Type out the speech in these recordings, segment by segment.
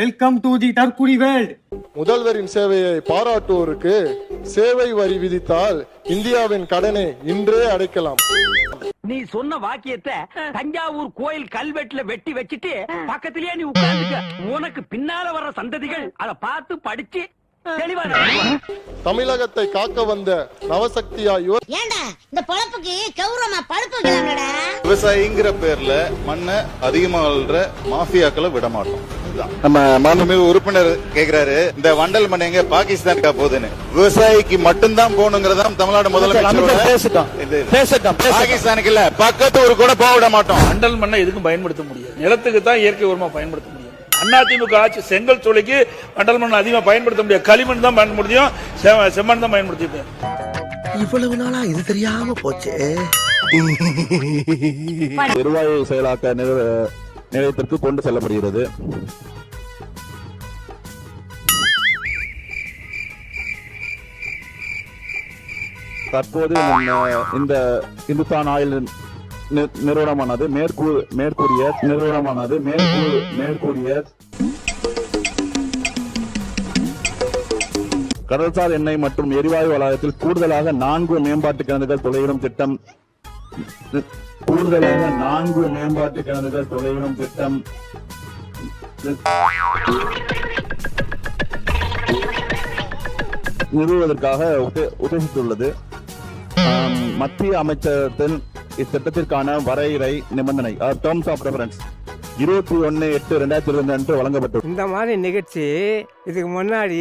Welcome to the Tarkuri world. முதல்வரின் சேவையை பாராட்டுவோருக்கு சேவை வரி விதித்தால் இந்தியாவின் கடனை இன்றே அடைக்கலாம். நீ சொன்ன வாக்கியத்தை தஞ்சாவூர் கோயில் கல்வெட்டுல வெட்டி வச்சிட்டு பக்கத்திலேயே நீ உட்கார்ந்துக்க. உனக்கு பின்னால வர்ற சந்ததிகள் அதை பார்த்து படிச்சு தெளிவா தமிழகத்தை காக்க வந்த நவசக்தியா ஏண்டா இந்த பொழப்புக்கு கௌரவமா பழுப்பு வைக்கலாம்டா. விவசாயிங்கிற பேர்ல மண்ணை அதிகமா அள்ளுற மாஃபியாக்களை விட மாட்டோம். நம்ம மாண்புமிகு உறுப்பினர் கேக்குறாரு, இந்த வண்டல் மண் எங்க பாகிஸ்தானுக்கா போகுதுன்னு. விவசாயிக்கு மட்டும்தான் போகணுங்கிறதா தமிழ்நாடு முதலமைச்சர். பாகிஸ்தானுக்கு இல்ல, பக்கத்து ஊருக்கு கூட போக விட மாட்டோம். வண்டல் மண்ணை எதுக்கும் பயன்படுத்த முடியாது. நிலத்துக்கு தான் இயற்கை உரமா பயன்படுத்த முடியும். அதிமுக ஆட்சி செங்கல் சோலைக்கு வண்டல் மண் அதிகமா பயன்படுத்த முடியாது. களிமண் தான் பயன்படுத்த முடியும், செம்மண் தான் பயன்படுத்தி. இவ்வளவு நாளா இது தெரியாம போச்சு. எரிவாயு செயலாக்க நிலையத்திற்கு கொண்டு செல்லப்படுகிறது. தற்போது இந்த இந்துஸ்தான் ஆயில் நிறுவனமானது மேற்கூறிய கடல்சார் எண்ணெய் மற்றும் எரிவாயு வளாகத்தில் கூடுதலாக 4 மேம்பாட்டு கிணறுகள் துளையிடும் திட்டம் நிறுவுவதற்காக உத்தேசித்துள்ளது. மத்திய அமைச்சகத்தின் இத்திட்டத்திற்கான வரையறை நிபந்தனை டேர்ம்ஸ் ஆஃப் ரெஃபரன்ஸ் 21/8/2022 வழங்கப்பட்டது. இந்த மாதிரி நிகழ்ச்சி இதுக்கு முன்னாடி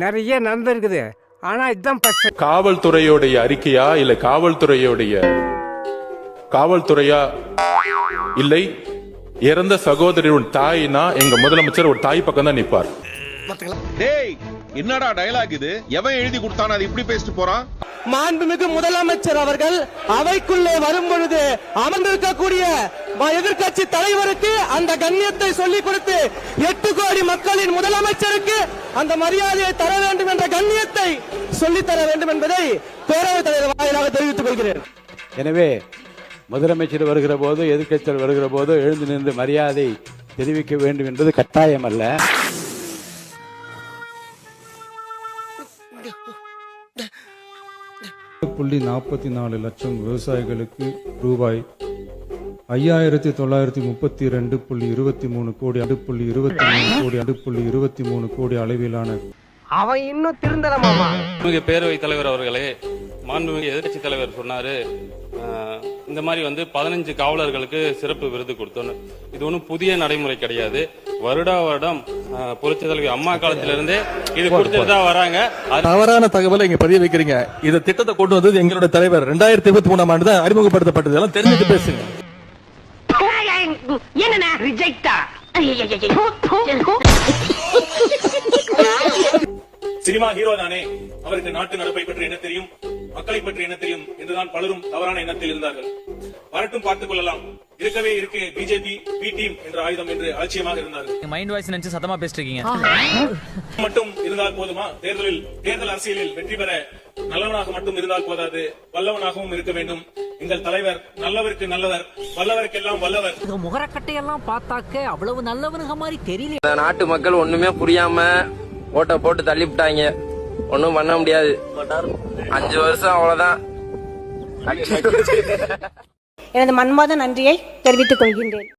நிறைய நடந்திருக்குது. ஆனா இதுதான் காவல்துறையோடைய அறிக்கையா இல்ல காவல்துறையா இல்லை இறந்த சகோதரியின் தாய்னா எங்க முதலமைச்சர் ஒரு தாய் பக்கம் தான் நிற்பார். என்னடா டயலாக் இது? எவன் எழுதி கொடுத்தான அது இப்படி பேசிட்டு போறான்? மாண்புமிகு முதலமைச்சர் அவர்கள் அவைக்குள்ளே வரும் பொழுது அமர்ந்திருக்கக்கூடிய எதிர்கட்சி தலைவருக்கு அந்த கண்ணியத்தை சொல்லிக் கொடுத்து 8 கோடி மக்களின் முதலமைச்சருக்கு அந்த மரியாதையை தர வேண்டும் என்ற கண்ணியத்தை சொல்லித்தர வேண்டும் என்பதை பேரவைத் தலைவர் வாயிலாக தெரிவித்துக் கொள்கிறேன். எனவே முதலமைச்சர் வருகிற போது எதிர்கட்சிகள் வருகிற போது எழுந்து நின்று மரியாதை தெரிவிக்க வேண்டும் என்பது கட்டாயம் அல்ல. $44 லட்சம் விவசாயிகளுக்கு ரூபாய் 5932.23 கோடி அளவிலான அவன் இன்னும் திருந்தலமாமா. பேரவைத் தலைவர் அவர்களே, மாண்புமிகு எதிர்கட்சி தலைவர் சொன்னாரு, இந்த மாதிரி 15 காவலர்களுக்கு சிறப்பு விருது கொடுத்தோன்னு. இது ஒன்றும் புதிய நடைமுறை கிடையாது. வருடம் புரட்சி தலைவி அம்மா காலத்திலிருந்தே இது கொடுத்துட்டு தான் வராங்க. தவறான தகவலை இங்க பதிய வைக்கிறீங்க. இந்த திட்டத்தை கொண்டு வந்தது எங்களுடைய தலைவர் 2023ஆம் ஆண்டு தான் அறிமுகப்படுத்தப்பட்டது. எல்லாம் தெரிஞ்சுட்டு பேசுங்க. என்ன ரிஜெக்டா? சினிமா ஹீரோ தானே, அவருக்கு நாட்டு நடப்பை பற்றி என்ன தெரியும், மக்களை பற்றி என்ன தெரியும் என்றுதான் பலரும் தவறான எண்ணத்தில் இருந்தார்கள். வரட்டும், பார்த்துக் கொள்ளலாம். இருக்கவே இருக்கு பிஜேபி பி டீம் என்ற ஆயுதம் என்று அலட்சியமாக இருந்தார்கள். மைண்ட் வாய்ஸ் நினைச்சு சத்தமா பேசிட்டு இருக்கீங்க. மட்டும் இருந்தால் போதுமா? தேர்தல் அரசியலில் வெற்றி பெற நல்லவனாக மட்டும் இருந்தால் போதாது, வல்லவனாகவும் இருக்க வேண்டும். எங்கள் தலைவர் நல்லவருக்கு நல்லவர், வல்லவருக்கெல்லாம் வல்லவர். முகரக்கட்டையெல்லாம் பார்த்தாக்க அவ்வளவு நல்லவனுங்க மாதிரி தெரியல. நாட்டு மக்கள் ஒண்ணுமே புரியாம ஓட்ட போட்டு தள்ளிவிட்டாங்க. ஒன்னும் பண்ண முடியாது. 5 வருஷம் அவ்வளவுதான். எனது மன்மாத நன்றியை தெரிவித்துக் கொள்கின்றேன்.